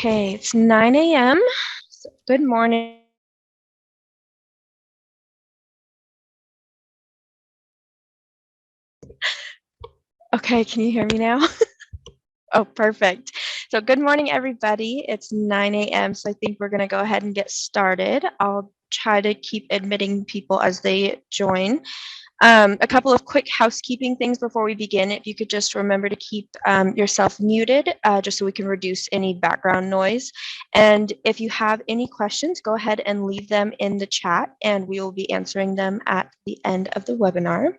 Okay, it's 9 a.m. So good morning. Okay, can you hear me now? Oh, perfect. So good morning, everybody. It's 9 a.m. So I think we're going to go ahead and get started. I'll try to keep admitting people as they join. A couple of quick housekeeping things before we begin. If you could just remember to keep yourself muted, just so we can reduce any background noise. And if you have any questions, go ahead and leave them in the chat, and we will be answering them at the end of the webinar.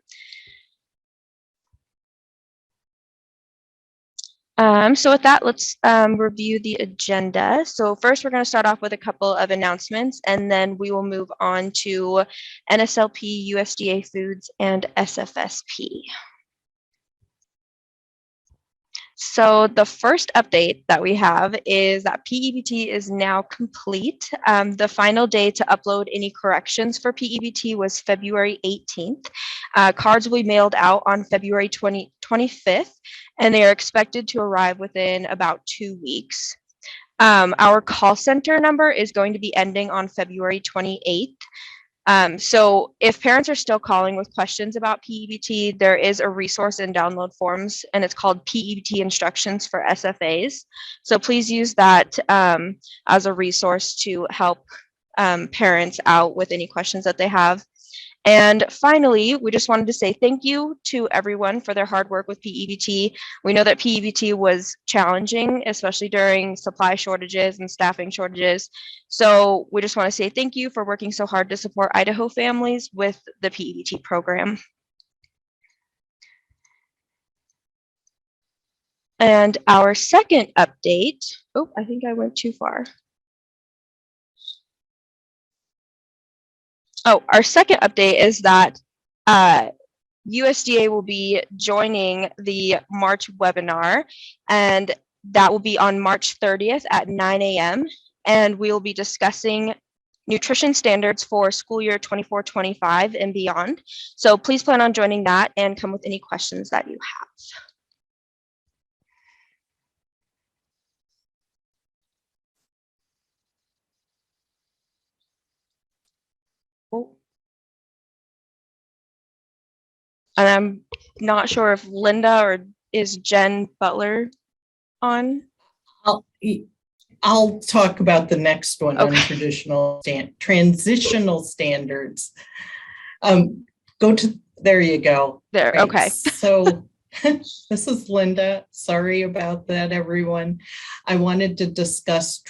So with that, let's review the agenda. So first, we're going to start off with a couple of announcements, and then we will move on to NSLP, USDA Foods, and SFSP. So the first update that we have is that PEBT is now complete. The final day to upload any corrections for PEBT was February 18th. Cards will be mailed out on February 25th, and they are expected to arrive within about 2 weeks. Our call center number is going to be ending on February 28th. So if parents are still calling with questions about PEBT, there is a resource in download forms, and it's called PEBT Instructions for SFAs. So please use that as a resource to help parents out with any questions that they have. And finally, we just wanted to say thank you to everyone for their hard work with PEBT. We know that PEBT was challenging, especially during supply shortages and staffing shortages. So we just want to say thank you for working so hard to support Idaho families with the PEBT program. And our second update, oh, I think I went too far. Oh, our second update is that USDA will be joining the March webinar, and that will be on March 30th at 9 a.m. And we will be discussing nutrition standards for school year 24-25 and beyond. So please plan on joining that and come with any questions that you have. Oh. And I'm not sure if Linda or is Jen Butler on. I'll talk about the next one on Okay. transitional standards. There you go. There, Right. okay. So this is Linda. Sorry about that, everyone. I wanted to discuss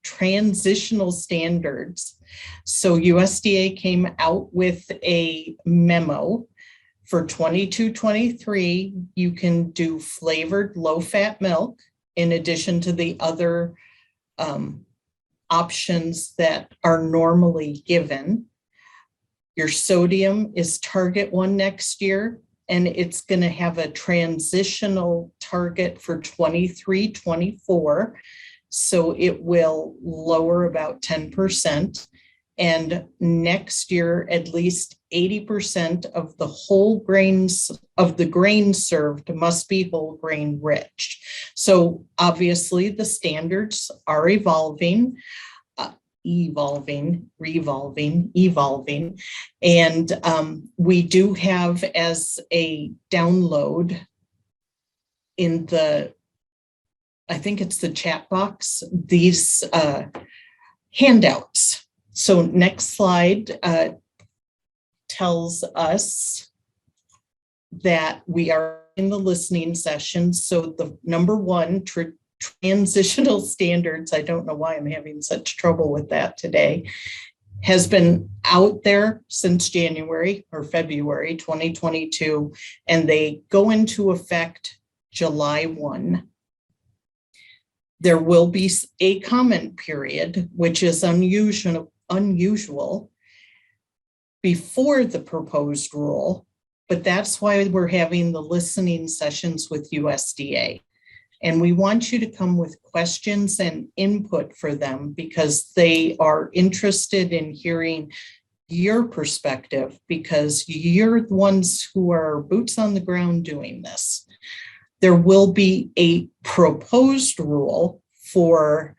transitional standards. So USDA came out with a memo for 22-23. You can do flavored low-fat milk in addition to the other options that are normally given. Your sodium is target 1 next year, and it's going to have a transitional target for 23-24. So it will lower about 10%. And next year, at least 80% of the whole grains of the grain served must be whole grain rich. So obviously the standards are evolving. Evolving. And we do have as a download in the, I think it's the chat box, these handouts. So next slide tells us that we are in the listening session. So the number one, transitional standards, I don't know why I'm having such trouble with that today, has been out there since January or February 2022, and they go into effect July 1. There will be a comment period, which is unusual before the proposed rule, but that's why we're having the listening sessions with USDA. And we want you to come with questions and input for them because they are interested in hearing your perspective because you're the ones who are boots on the ground doing this. There will be a proposed rule for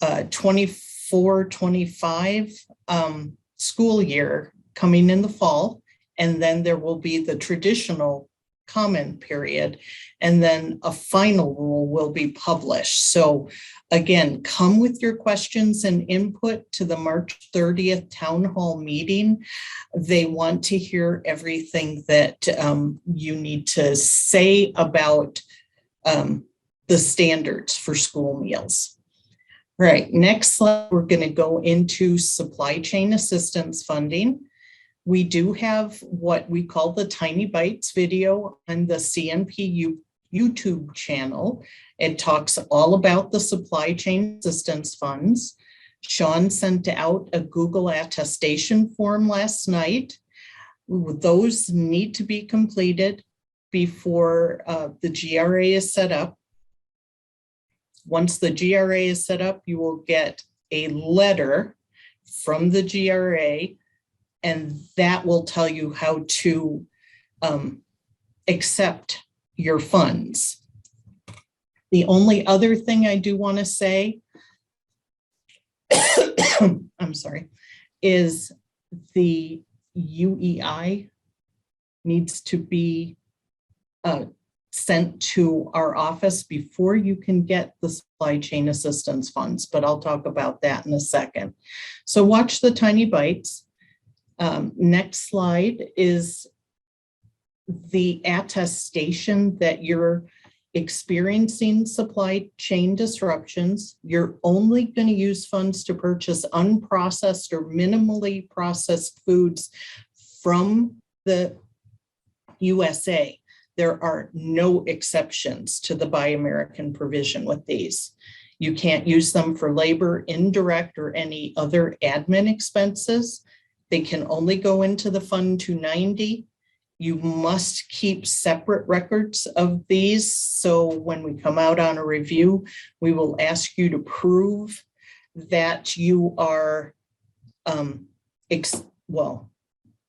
24-25 school year coming in the fall. And then there will be the traditional comment period. And then a final rule will be published. So again, come with your questions and input to the March 30th town hall meeting. They want to hear everything that you need to say about the standards for school meals. Right, next slide, we're going to go into supply chain assistance funding. We do have what we call the Tiny Bites video on the CNP YouTube channel. It talks all about the supply chain assistance funds. Sean sent out a Google attestation form last night. Those need to be completed before the GRA is set up. Once the GRA is set up, you will get a letter from the GRA, and that will tell you how to accept your funds. The only other thing I do want to say, I'm sorry, is the UEI needs to be sent to our office before you can get the supply chain assistance funds, but I'll talk about that in a second. So watch the Tiny Bites. Next slide is the attestation that you're experiencing supply chain disruptions. You're only going to use funds to purchase unprocessed or minimally processed foods from the USA. There are no exceptions to the Buy American provision with these. You can't use them for labor, indirect, or any other admin expenses. They can only go into the Fund 290. You must keep separate records of these. So when we come out on a review, we will ask you to prove that you are,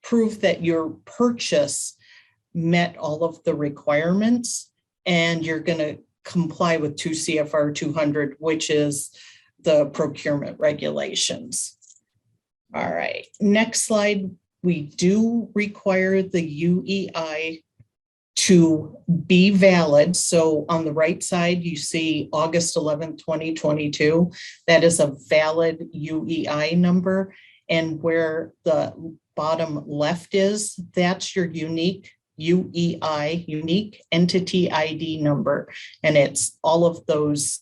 prove that your purchase met all of the requirements, and you're going to comply with 2 CFR 200, which is the procurement regulations. All right, next slide. We do require the UEI to be valid. So on the right side, you see August 11th, 2022. That is a valid UEI number. And where the bottom left is, that's your unique UEI, unique entity ID number. And it's all of those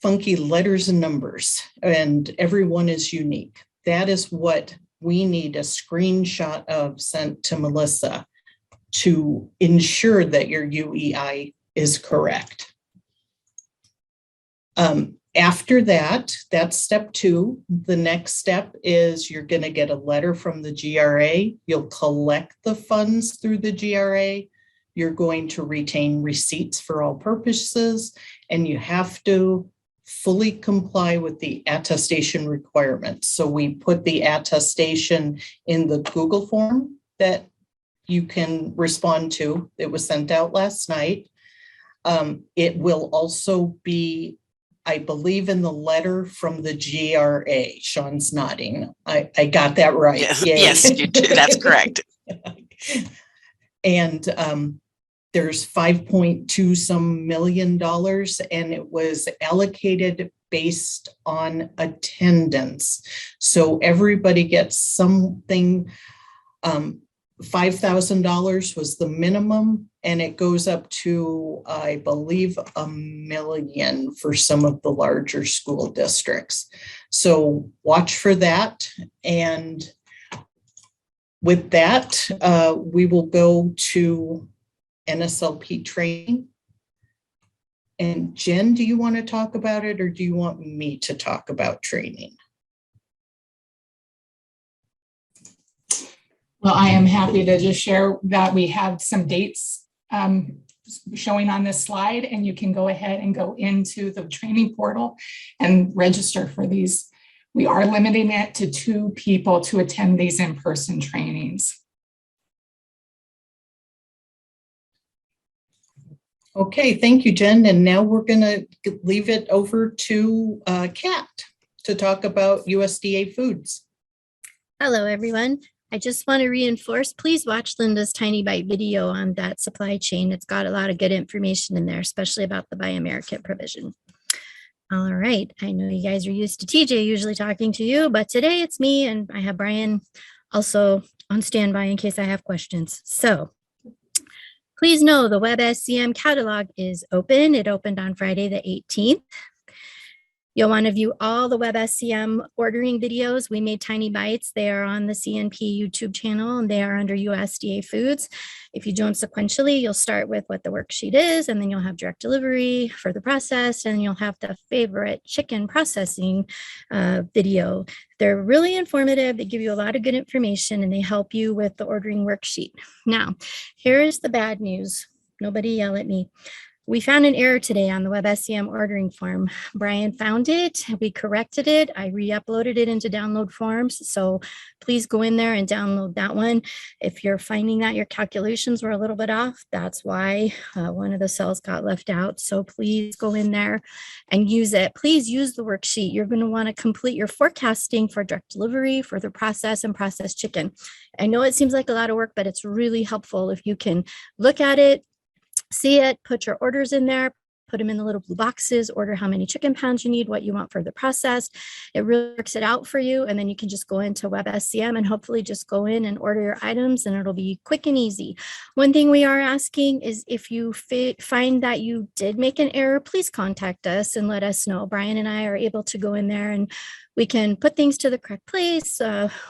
funky letters and numbers, and everyone is unique. That is what we need a screenshot of sent to Melissa to ensure that your UEI is correct. After that, that's step 2. The next step is you're going to get a letter from the GRA. You'll collect the funds through the GRA. You're going to retain receipts for all purposes, and you have to fully comply with the attestation requirements. So we put the attestation in the Google form that you can respond to. It was sent out last night. It will also be, I believe, in the letter from the GRA. Sean's nodding. I got that right. Yes, yes, you did. That's correct. And there's $5.2 some million, and it was allocated based on attendance. So everybody gets something. $5,000 was the minimum, and it goes up to, I believe, $1 million for some of the larger school districts. So watch for that. And with that, we will go to NSLP training. And Jen, do you want to talk about it, or do you want me to talk about training? Well, I am happy to just share that we have some dates showing on this slide, and you can go ahead and go into the training portal and register for these. We are limiting it to 2 people to attend these in-person trainings. Okay, thank you, Jen. And now we're going to leave it over to Kat to talk about USDA foods. Hello, everyone. I just want to reinforce, please watch Linda's Tiny Bite video on that supply chain. It's got a lot of good information in there, especially about the Buy American provision. All right, I know you guys are used to TJ usually talking to you, but today it's me and I have Brian also on standby in case I have questions. So please know the WebSCM catalog is open. It opened on Friday the 18th. You'll want to view all the WebSCM ordering videos. We made Tiny Bites. They are on the CNP YouTube channel and they are under USDA Foods. If you do them sequentially, you'll start with what the worksheet is, and then you'll have direct delivery for the process, and you'll have the favorite chicken processing video. They're really informative. They give you a lot of good information and they help you with the ordering worksheet. Now, here is the bad news. Nobody yell at me. We found an error today on the WebSCM ordering form. Brian found it, we corrected it, I re-uploaded it into download forms. So please go in there and download that one. If you're finding that your calculations were a little bit off, that's why one of the cells got left out. So please go in there and use it. Please use the worksheet. You're going to want to complete your forecasting for direct delivery, for the process and processed chicken. I know it seems like a lot of work, but it's really helpful if you can look at it, see it, put your orders in there, put them in the little blue boxes, order how many chicken pounds you need, what you want for the process. It really works it out for you. And then you can just go into WebSCM and hopefully just go in and order your items and it'll be quick and easy. One thing we are asking is if you find that you did make an error, please contact us and let us know. Brian and I are able to go in there and we can put things to the correct place.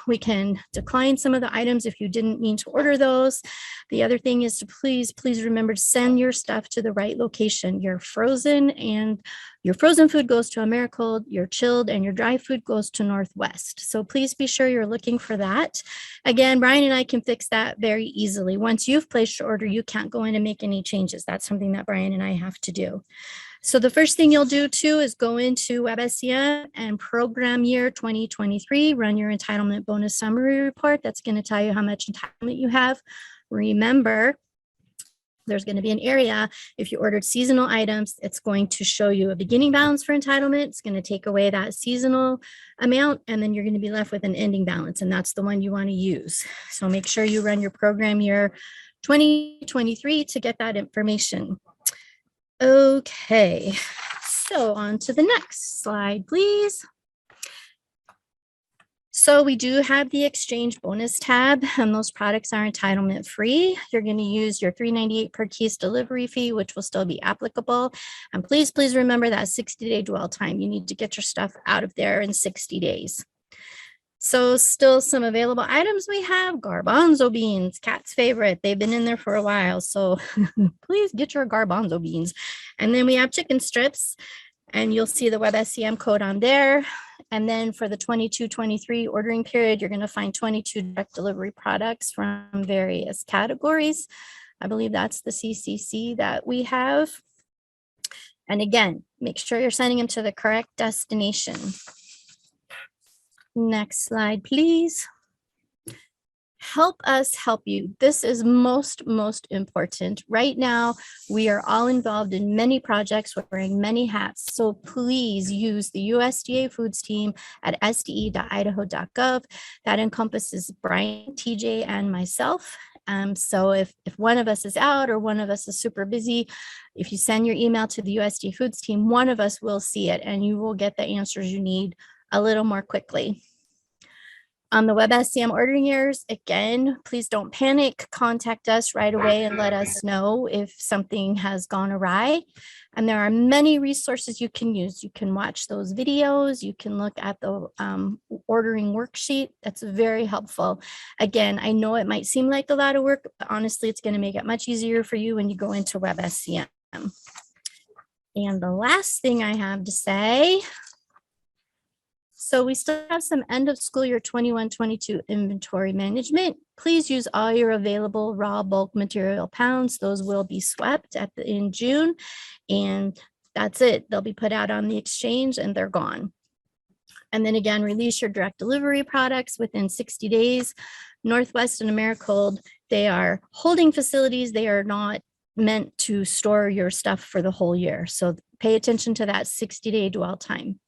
We can decline some of the items if you didn't mean to order those. The other thing is to please remember to send your stuff to the right location. Your frozen food goes to Americold, your chilled and your dry food goes to Northwest. So please be sure you're looking for that. Again, Brian and I can fix that very easily. Once you've placed your order, you can't go in and make any changes. That's something that Brian and I have to do. So the first thing you'll do too is go into WebSCM and program year 2023, run your entitlement bonus summary report. That's going to tell you how much entitlement you have. Remember, there's going to be an area, if you ordered seasonal items, it's going to show you a beginning balance for entitlement. It's going to take away that seasonal amount, and then you're going to be left with an ending balance, and that's the one you want to use. So make sure you run your program year 2023 to get that information. Okay, so on to the next slide, please. So we do have the exchange bonus tab, and those products are entitlement free. You're going to use your $3.98 per case delivery fee, which will still be applicable. And please remember that 60-day dwell time. You need to get your stuff out of there in 60 days. So still some available items we have. Garbanzo beans, Kat's favorite. They've been in there for a while, so please get your garbanzo beans. And then we have chicken strips, and you'll see the WebSCM code on there. And then for the 22-23 ordering period, you're going to find 22 direct delivery products from various categories. I believe that's the CCC that we have. And again, make sure you're sending them to the correct destination. Next slide, please. Help us help you. This is most important. Right now, we are all involved in many projects. We're wearing many hats. So please use the USDA Foods team at sde.idaho.gov. That encompasses Brian, TJ, and myself. So if one of us is out or one of us is super busy, if you send your email to the USDA Foods team, one of us will see it and you will get the answers you need a little more quickly. On the WebSCM ordering years, again, please don't panic. Contact us right away and let us know if something has gone awry. And there are many resources you can use. You can watch those videos. You can look at the ordering worksheet. That's very helpful. Again, I know it might seem like a lot of work, but honestly, it's going to make it much easier for you when you go into WebSCM. And the last thing I have to say, so we still have some end of school year 21-22 inventory management. Please use all your available raw bulk material pounds. Those will be swept in June, and that's it. They'll be put out on the exchange and they're gone. And then again, release your direct delivery products within 60 days. Northwest and Americold, they are holding facilities. They are not meant to store your stuff for the whole year. So pay attention to that 60-day dwell time.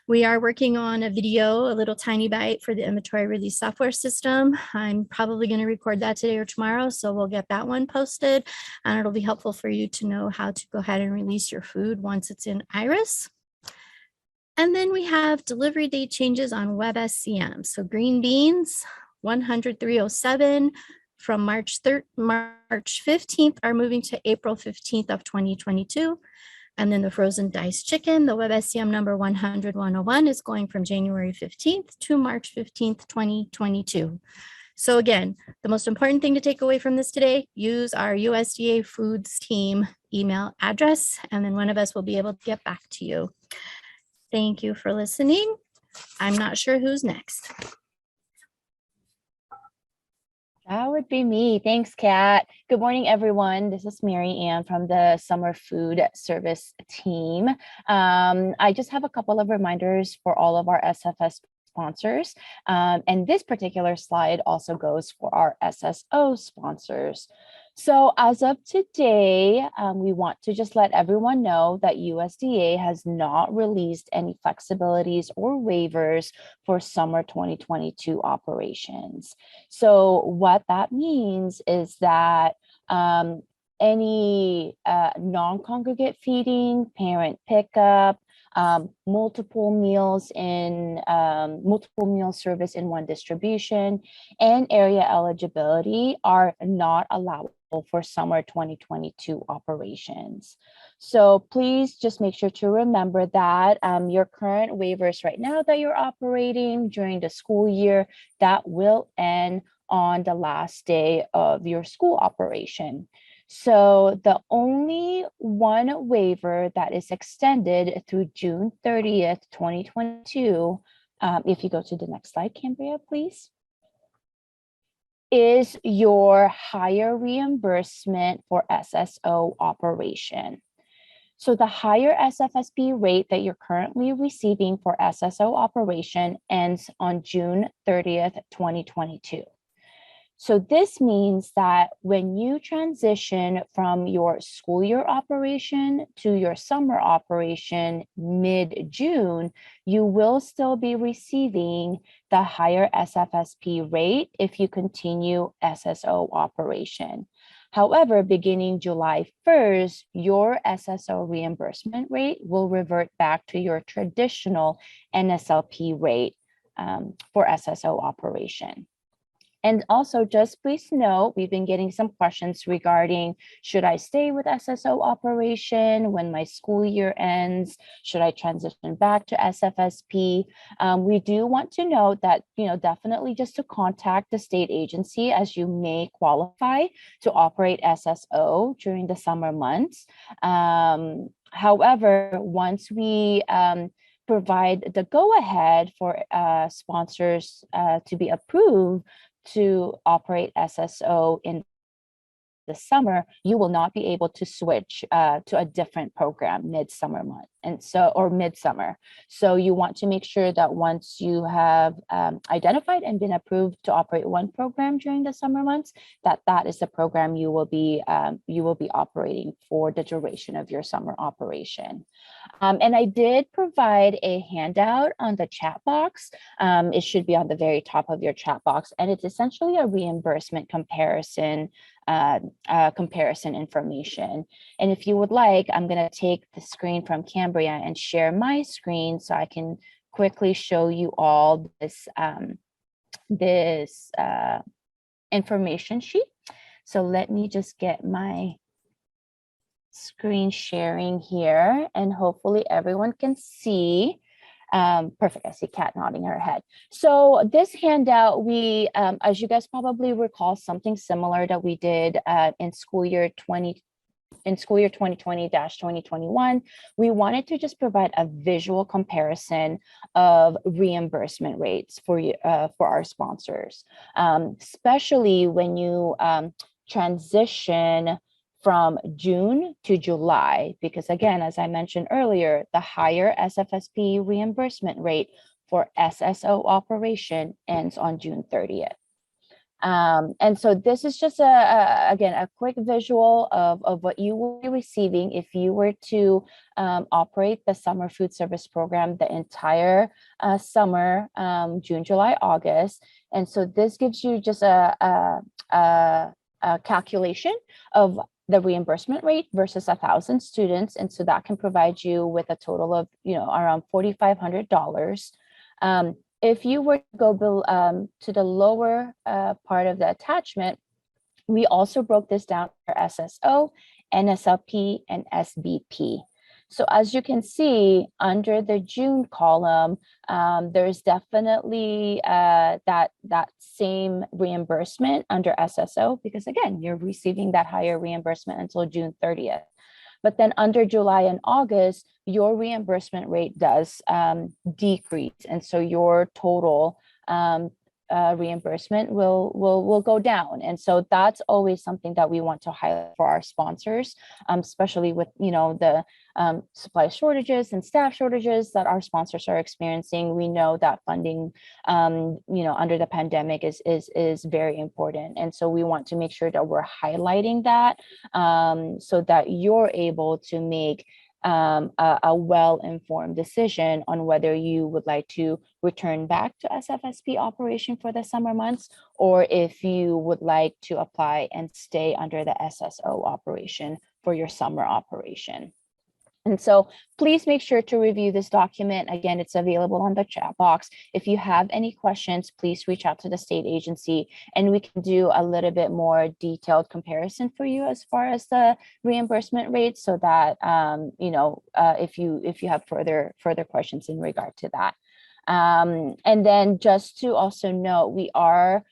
We are working on a video, a little tiny bite for the inventory release software system. I'm probably going to record that today or tomorrow, so we'll get that one posted, and it'll be helpful for you to know how to go ahead and release your food once it's in Iris. And then we have delivery date changes on WebSCM. So green beans, 100,307 from March 15th are moving to April 15th of 2022. And then the frozen diced chicken, the WebSCM number 100-101 is going from January 15th to March 15th, 2022. So again, the most important thing to take away from this today, use our USDA Foods team email address, and then one of us will be able to get back to you. Thank you for listening. I'm not sure who's next. That would be me. Thanks, Kat. Good morning, everyone. This is Mary Ann from the Summer Food Service team. I just have a couple of reminders for all of our SFS sponsors. And this particular slide also goes for our SSO sponsors. So as of today, we want to just let everyone know that USDA has not released any flexibilities or waivers for summer 2022 operations. So what that means is that any non-congregate feeding, parent pickup, multiple meal service in one distribution, and area eligibility are not allowable for summer 2022 operations. So please just make sure to remember that your current waivers right now that you're operating during the school year, that will end on the last day of your school operation. So the only one waiver that is extended through June 30th, 2022, if you go to the next slide, Cambria, please, is your higher reimbursement for SSO operation. So the higher SFSP rate that you're currently receiving for SSO operation ends on June 30th, 2022. So this means that when you transition from your school year operation to your summer operation mid-June, you will still be receiving the higher SFSP rate if you continue SSO operation. However, beginning July 1st, your SSO reimbursement rate will revert back to your traditional NSLP rate for SSO operation. And also, just please note, we've been getting some questions regarding, should I stay with SSO operation when my school year ends? Should I transition back to SFSP? We do want to note that, definitely just to contact the state agency, as you may qualify to operate SSO during the summer months. However, once we provide the go-ahead for sponsors to be approved to operate SSO in the summer, you will not be able to switch to a different program midsummer month or midsummer. So you want to make sure that once you have identified and been approved to operate one program during the summer months, that is the program you will be operating for the duration of your summer operation. And I did provide a handout on the chat box. It should be on the very top of your chat box, and it's essentially a reimbursement comparison information. And if you would like, I'm going to take the screen from Cambria and share my screen so I can quickly show you all this information sheet. So let me just get my screen sharing here, and hopefully everyone can see. Perfect. I see Kat nodding her head. So this handout, we, as you guys probably recall, something similar that we did in school year 2020-2021, we wanted to just provide a visual comparison of reimbursement rates for our sponsors, especially when you transition from June to July, because again, as I mentioned earlier, the higher SFSP reimbursement rate for SSO operation ends on June 30th. And so this is just again, a quick visual of what you will be receiving if you were to operate the summer food service program the entire summer, June, July, August. And so this gives you just a calculation of the reimbursement rate versus 1,000 students. And so that can provide you with a total of, around $4,500. If you were to go to the lower part of the attachment, we also broke this down for SSO, NSLP, and SBP. So as you can see, under the June column, there's definitely that same reimbursement under SSO, because again, you're receiving that higher reimbursement until June 30th. But then under July and August, your reimbursement rate does decrease. And so your total reimbursement will go down. And so that's always something that we want to highlight for our sponsors, especially with, the supply shortages and staff shortages that our sponsors are experiencing. We know that funding, under the pandemic is very important. And so we want to make sure that we're highlighting that so that you're able to make a well-informed decision on whether you would like to return back to SFSP operation for the summer months, or if you would like to apply and stay under the SSO operation for your summer operation. And so please make sure to review this document. Again, it's available on the chat box. If you have any questions, please reach out to the state agency and we can do a little bit more detailed comparison for you as far as the reimbursement rates, so that, if you have further questions in regard to that. And then just to also note, we are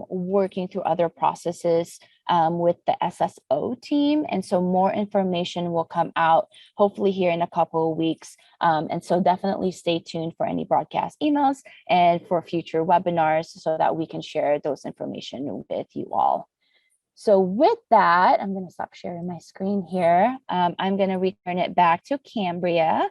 working through other processes with the SSO team. And so more information will come out hopefully here in a couple of weeks. And so definitely stay tuned for any broadcast emails and for future webinars so that we can share those information with you all. So with that, I'm going to stop sharing my screen here. I'm going to return it back to Cambria.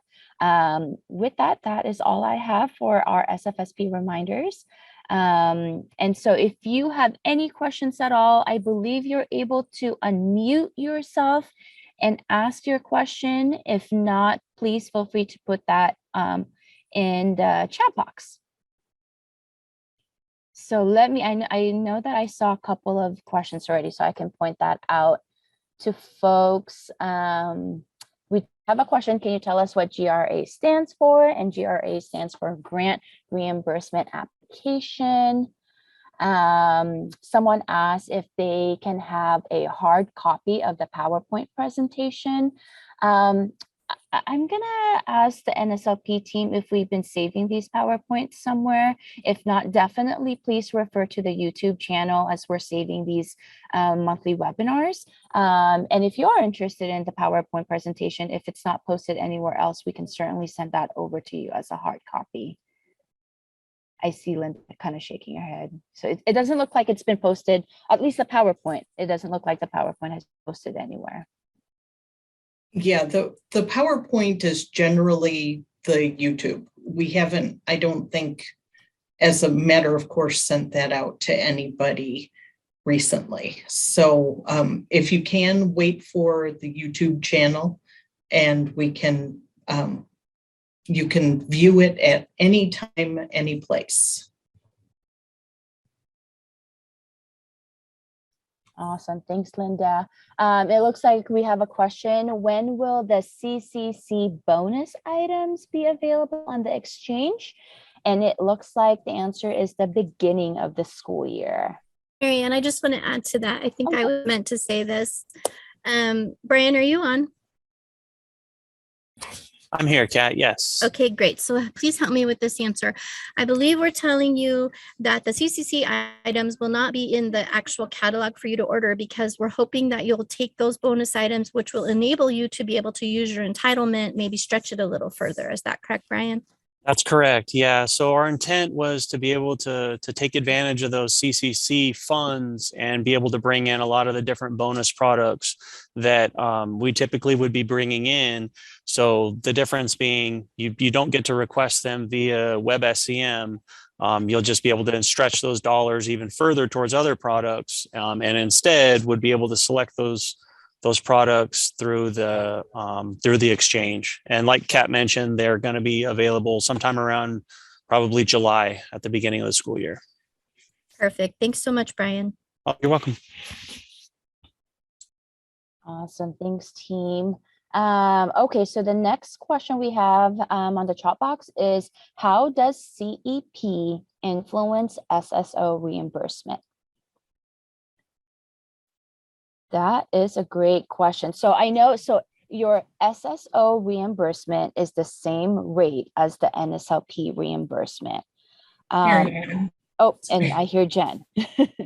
With that, that is all I have for our SFSP reminders. And so if you have any questions at all, I believe you're able to unmute yourself and ask your question. If not, please feel free to put that in the chat box. So I know that I saw a couple of questions already, so I can point that out to folks. We have a question. Can you tell us what GRA stands for? And GRA stands for Grant Reimbursement Application. Someone asked if they can have a hard copy of the PowerPoint presentation. I'm gonna ask the NSLP team if we've been saving these PowerPoints somewhere. If not, definitely please refer to the YouTube channel as we're saving these monthly webinars. And if you are interested in the PowerPoint presentation, if it's not posted anywhere else, we can certainly send that over to you as a hard copy. I see Linda kind of shaking her head. So it doesn't look like it's been posted, at least the PowerPoint. It doesn't look like the PowerPoint has been posted anywhere. Yeah, the PowerPoint is generally the YouTube. We haven't, I don't think, as a matter of course, sent that out to anybody recently. So if you can, wait for the YouTube channel and we can, you can view it at any time, any place. Awesome. Thanks, Linda. It looks like we have a question. When will the CCC bonus items be available on the exchange? And it looks like the answer is the beginning of the school year. Marianne, I just want to add to that. I think I was meant to say this. Brian, are you on? I'm here, Kat. Yes. Okay, great. So please help me with this answer. I believe we're telling you that the CCC items will not be in the actual catalog for you to order, because we're hoping that you'll take those bonus items, which will enable you to be able to use your entitlement, maybe stretch it a little further. Is that correct, Brian? That's correct. Yeah. So our intent was to be able to take advantage of those CCC funds and be able to bring in a lot of the different bonus products that we typically would be bringing in. So the difference being you don't get to request them via WebSCM. you'll just be able to then stretch those dollars even further towards other products, and instead would be able to select those products through the exchange. And like Kat mentioned, they're going to be available sometime around probably July at the beginning of the school year. Perfect. Thanks so much, Brian. Oh, you're welcome. Awesome. Thanks, team. Okay, so the next question we have on the chat box is, how does CEP influence SSO reimbursement? That is a great question. So I know, so your SSO reimbursement is the same rate as the NSLP reimbursement. Mary Ann, Oh, and I hear Jen.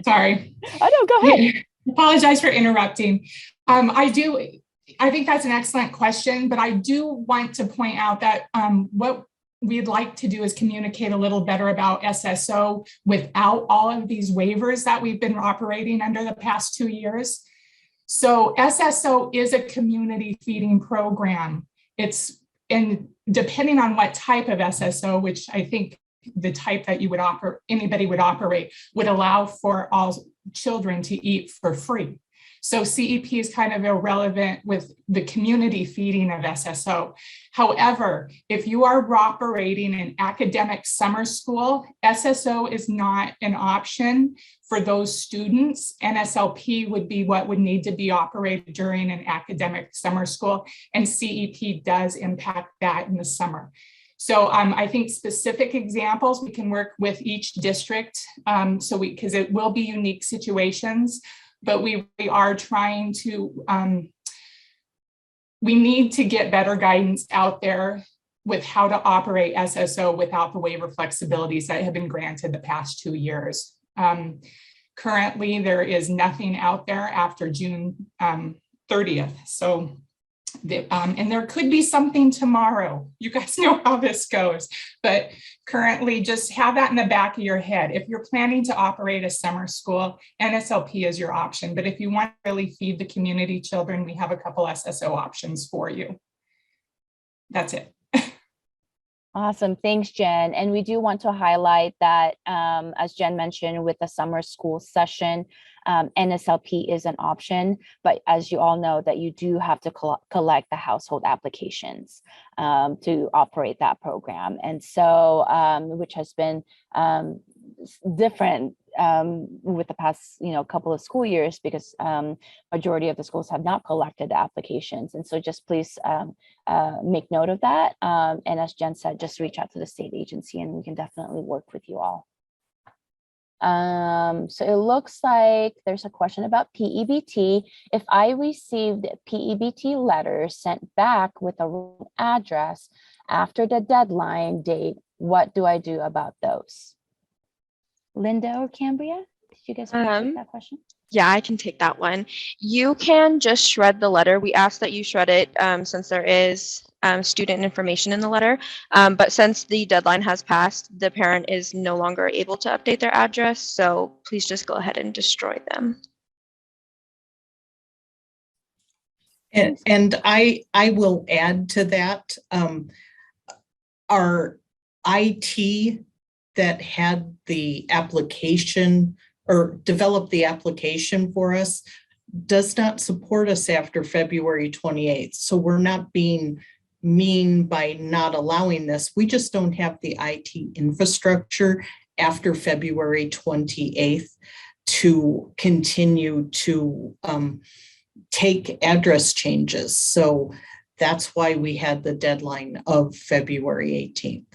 sorry. Oh, no, go ahead. Apologize for interrupting. I think that's an excellent question, but I do want to point out that what we'd like to do is communicate a little better about SSO without all of these waivers that we've been operating under the past 2 years. So SSO is a community feeding program. And depending on what type of SSO, which I think the type that anybody would operate, would allow for all children to eat for free. So CEP is kind of irrelevant with the community feeding of SSO. However, if you are operating an academic summer school, SSO is not an option for those students. NSLP would be what would need to be operated during an academic summer school, and CEP does impact that in the summer. So I think specific examples, we can work with each district because it will be unique situations, but we are trying to, we need to get better guidance out there with how to operate SSO without the waiver flexibilities that have been granted the past 2 years. Currently, there is nothing out there after June 30th. So and there could be something tomorrow. You guys know how this goes, but currently just have that in the back of your head. If you're planning to operate a summer school, NSLP is your option. But if you want to really feed the community children, we have a couple SSO options for you. That's it. Awesome. Thanks, Jen. And we do want to highlight that, as Jen mentioned, with the summer school session, NSLP is an option, but as you all know, that you do have to collect the household applications to operate that program. And so, which has been different with the past, couple of school years, because majority of the schools have not collected the applications. And so just please make note of that. And as Jen said, just reach out to the state agency and we can definitely work with you all. So it looks like there's a question about PEBT. If I received PEBT letters sent back with a wrong address after the deadline date, what do I do about those? Linda or Cambria, did you guys want to take that question? Yeah, I can take that one. You can just shred the letter. We ask that you shred it since there is student information in the letter. But since the deadline has passed, the parent is no longer able to update their address. So please just go ahead and destroy them. And I will add to that, our IT that had the application or developed the application for us does not support us after February 28th. So we're not being mean by not allowing this. We just don't have the IT infrastructure after February 28th to continue to take address changes. So that's why we had the deadline of February 18th.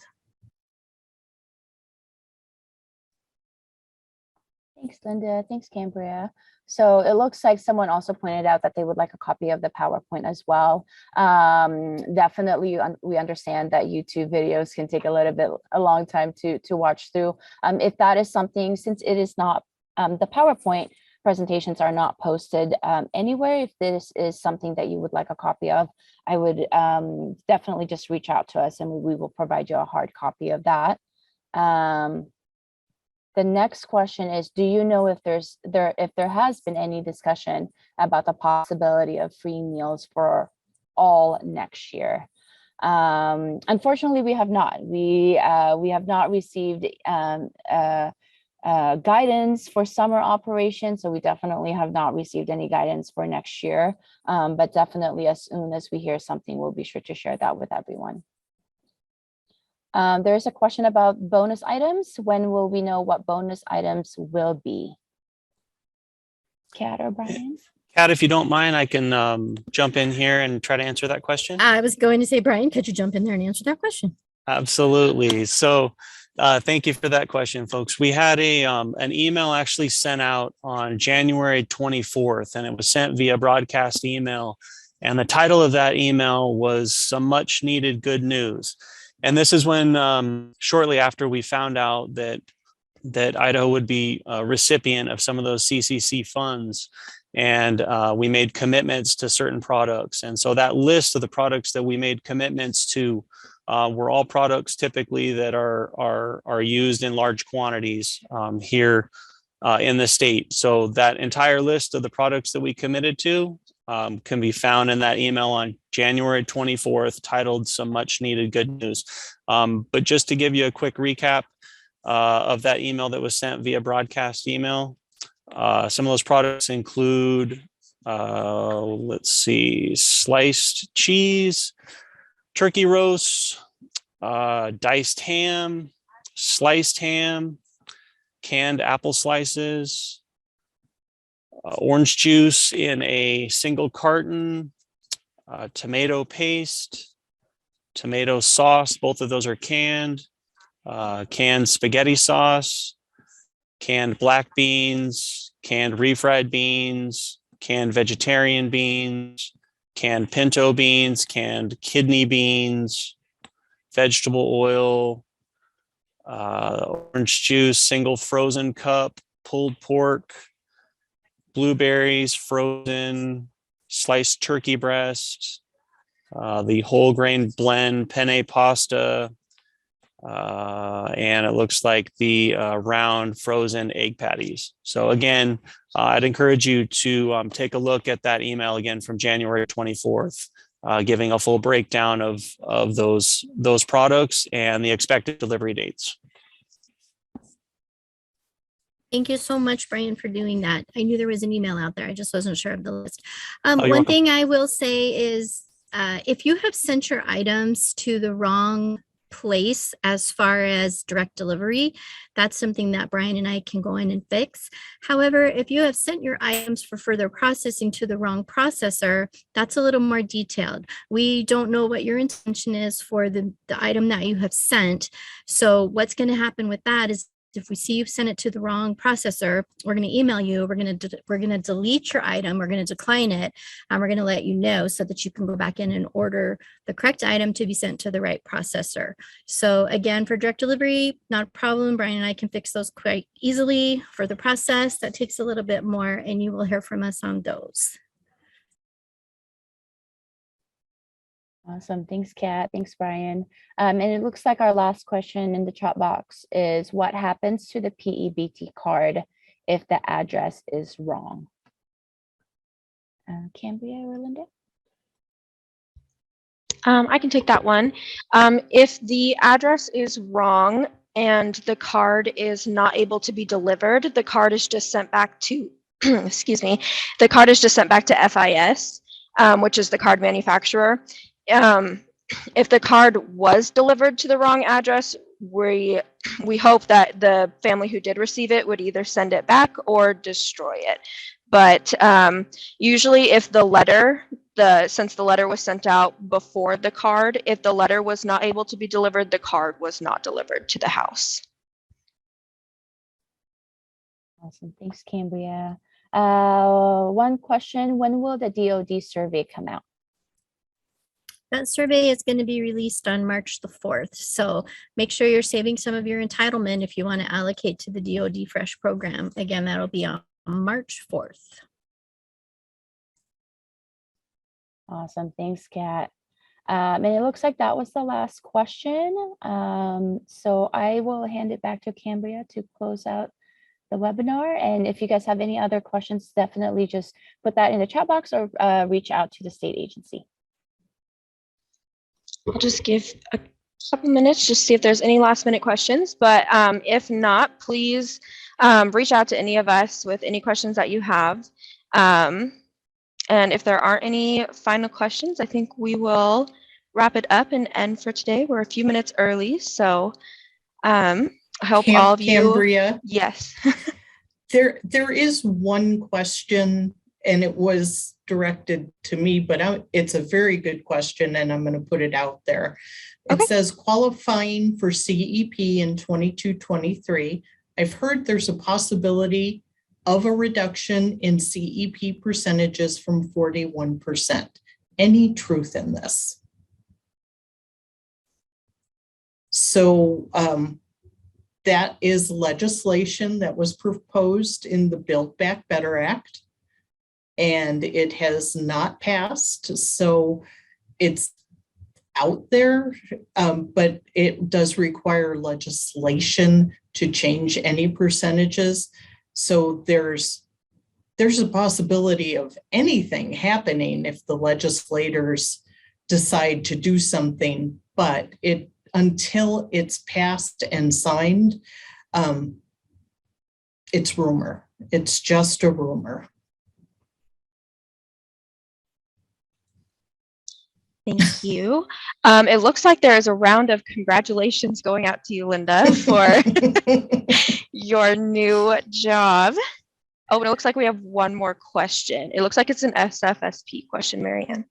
Thanks, Linda. Thanks, Cambria. So it looks like someone also pointed out that they would like a copy of the PowerPoint as well. Definitely, we understand that YouTube videos can take a long time to watch through. If that is something, since it is not, the PowerPoint presentations are not posted anywhere, if this is something that you would like a copy of, I would definitely just reach out to us and we will provide you a hard copy of that. The next question is, do you know if there has been any discussion about the possibility of free meals for all next year? Unfortunately, we have not. We have not received guidance for summer operations, so we definitely have not received any guidance for next year. But definitely, as soon as we hear something, we'll be sure to share that with everyone. There's a question about bonus items. When will we know what bonus items will be? Kat or Brian? Kat, if you don't mind, I can jump in here and try to answer that question. I was going to say, Brian, could you jump in there and answer that question? Absolutely. So thank you for that question, folks. We had an email actually sent out on January 24th, and it was sent via broadcast email. And the title of that email was Some Much Needed Good News. And this is when shortly after we found out that Idaho would be a recipient of some of those CCC funds. And we made commitments to certain products. And so that list of the products that we made commitments to were all products typically that are used in large quantities here in the state. So that entire list of the products that we committed to can be found in that email on January 24th, titled Some Much Needed Good News. But just to give you a quick recap of that email that was sent via broadcast email, some of those products include, let's see, sliced cheese, turkey roast, diced ham, sliced ham, canned apple slices, orange juice in a single carton, tomato paste, tomato sauce, both of those are canned, canned spaghetti sauce, canned black beans, canned refried beans, canned vegetarian beans, canned pinto beans, canned kidney beans, vegetable oil, orange juice, single frozen cup, pulled pork, blueberries, frozen, sliced turkey breast, the whole grain blend penne pasta, and it looks like the round frozen egg patties. So again, I'd encourage you to take a look at that email again from January 24th, giving a full breakdown of those products and the expected delivery dates. Thank you so much, Brian, for doing that. I knew there was an email out there. I just wasn't sure of the list. you're One welcome. thing I will say is if you have sent your items to the wrong place as far as direct delivery, that's something that Brian and I can go in and fix. However, if you have sent your items for further processing to the wrong processor, that's a little more detailed. We don't know what your intention is for the item that you have sent. So what's going to happen with that is if we see you've sent it to the wrong processor, we're going to email you. We're going to delete your item. We're going to decline it. And we're going to let you know so that you can go back in and order the correct item to be sent to the right processor. So again, for direct delivery, not a problem. Brian and I can fix those quite easily. For the process, that takes a little bit more, and you will hear from us on those. Awesome. Thanks, Kat. Thanks, Brian. And it looks like our last question in the chat box is what happens to the PEBT card if the address is wrong? Cambria or Linda? I can take that one. If the address is wrong and the card is not able to be delivered, the card is just sent back to, excuse me, the card is just sent back to FIS, which is the card manufacturer. If the card was delivered to the wrong address, we hope that the family who did receive it would either send it back or destroy it. But usually if the letter, since the letter was sent out before the card, if the letter was not able to be delivered, the card was not delivered to the house. Awesome. Thanks, Cambria. One question, when will the DoD survey come out? That survey is going to be released on March the 4th. So make sure you're saving some of your entitlement if you want to allocate to the DoD Fresh program. Again, that'll be on March 4th. Awesome. Thanks, Kat. And it looks like that was the last question. So I will hand it back to Cambria to close out the webinar. And if you guys have any other questions, definitely just put that in the chat box or reach out to the state agency. I'll just give a couple minutes, just see if there's any last minute questions. But if not, please reach out to any of us with any questions that you have. And if there aren't any final questions, I think we will wrap it up and end for today. We're a few minutes early, so I hope all of you. Cambria, Yes. there is one question, and it was directed to me, but it's a very good question, and I'm going to put it out there. It Okay. says qualifying for CEP in 22-23. I've heard there's a possibility of a reduction in CEP percentages from 41%. Any truth in this? So that is legislation that was proposed in the Build Back Better Act, and it has not passed. So it's out there, but it does require legislation to change any percentages. So there's a possibility of anything happening if the legislators decide to do something, but until it's passed and signed, it's rumor. It's just a rumor. Thank you. It looks like there is a round of congratulations going out to you, Linda, for your new job. Oh, and it looks like we have one more question. It looks like it's an SFSP question, Marianne.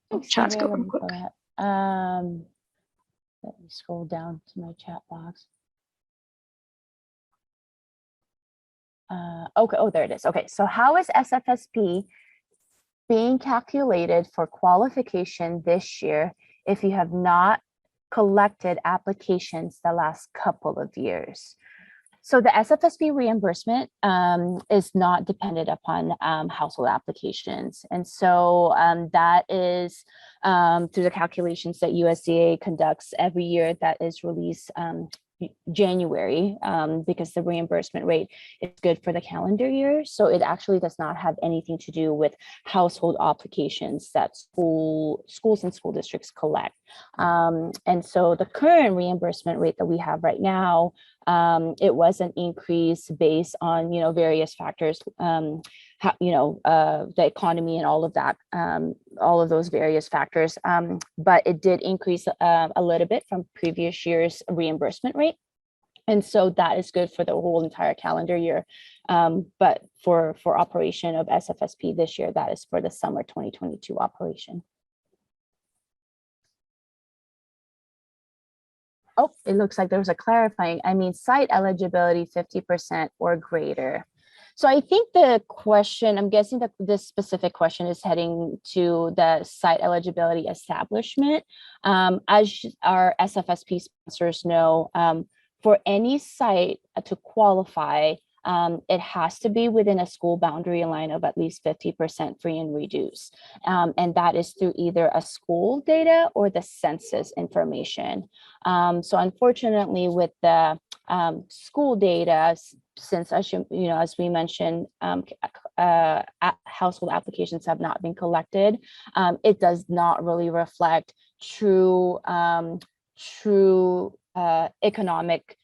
Oh, chat's go real quick. Let me scroll down to my chat box. Okay, oh, there it is. Okay, so how is SFSP being calculated for qualification this year if you have not collected applications the last couple of years? So the SFSP reimbursement is not dependent upon household applications. And so that is through the calculations that USDA conducts every year that is released January, because the reimbursement rate is good for the calendar year. So it actually does not have anything to do with household applications that schools and school districts collect. And so the current reimbursement rate that we have right now, it was an increase based on, various factors, the economy and all of that, all of those various factors. But it did increase a little bit from previous year's reimbursement rate. And so that is good for the whole entire calendar year. But for operation of SFSP this year, that is for the summer 2022 operation. Oh, it looks like there was a clarifying. Site eligibility 50% or greater. So I think the question, I'm guessing that this specific question is heading to the site eligibility establishment. As our SFSP sponsors know, for any site to qualify, it has to be within a school boundary line of at least 50% free and reduced. And that is through either a school data or the census information. So unfortunately, with the school data, since as we mentioned, household applications have not been collected, it does not really reflect true economic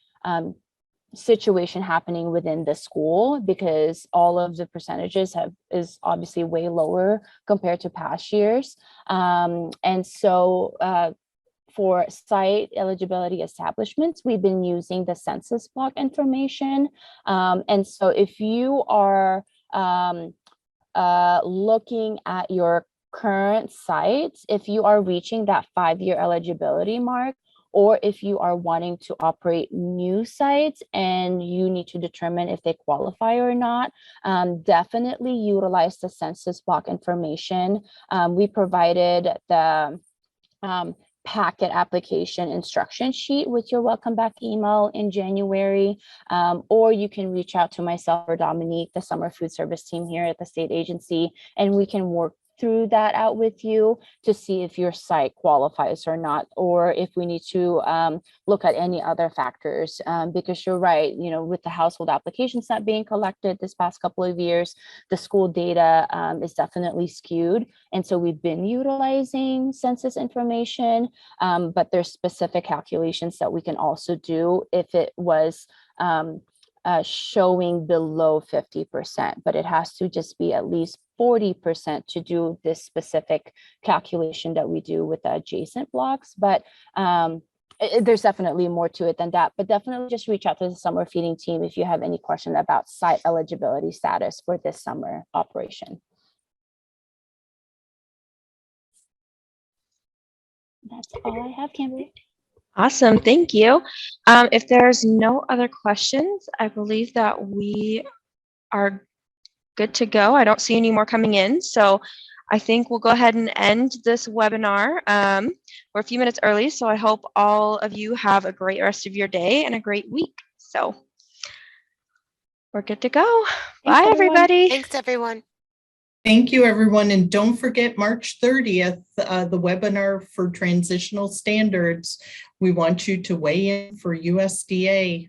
situation happening within the school, because all of the percentages is obviously way lower compared to past years. And so for site eligibility establishments, we've been using the census block information. And so if you are looking at your current sites, if you are reaching that 5-year eligibility mark, or if you are wanting to operate new sites and you need to determine if they qualify or not, definitely utilize the census block information. We provided the packet application instruction sheet with your welcome back email in January, or you can reach out to myself or Dominique, the summer food service team here at the state agency, and we can work through that out with you to see if your site qualifies or not, or if we need to look at any other factors. Because you're right, with the household applications not being collected this past couple of years, the school data is definitely skewed. And so we've been utilizing census information, but there's specific calculations that we can also do if it was showing below 50%, but it has to just be at least 40% to do this specific calculation that we do with the adjacent blocks. But there's definitely more to it than that, but definitely just reach out to the summer feeding team if you have any question about site eligibility status for this summer operation. That's all I have, Kimberly. Awesome, thank you. If there's no other questions, I believe that we are good to go. I don't see any more coming in, so I think we'll go ahead and end this webinar. We're a few minutes early, so I hope all of you have a great rest of your day and a great week. So we're good to go. Bye, everybody. Thanks, everyone. Thank you, everyone. And don't forget March 30th, the webinar for transitional standards. We want you to weigh in for USDA.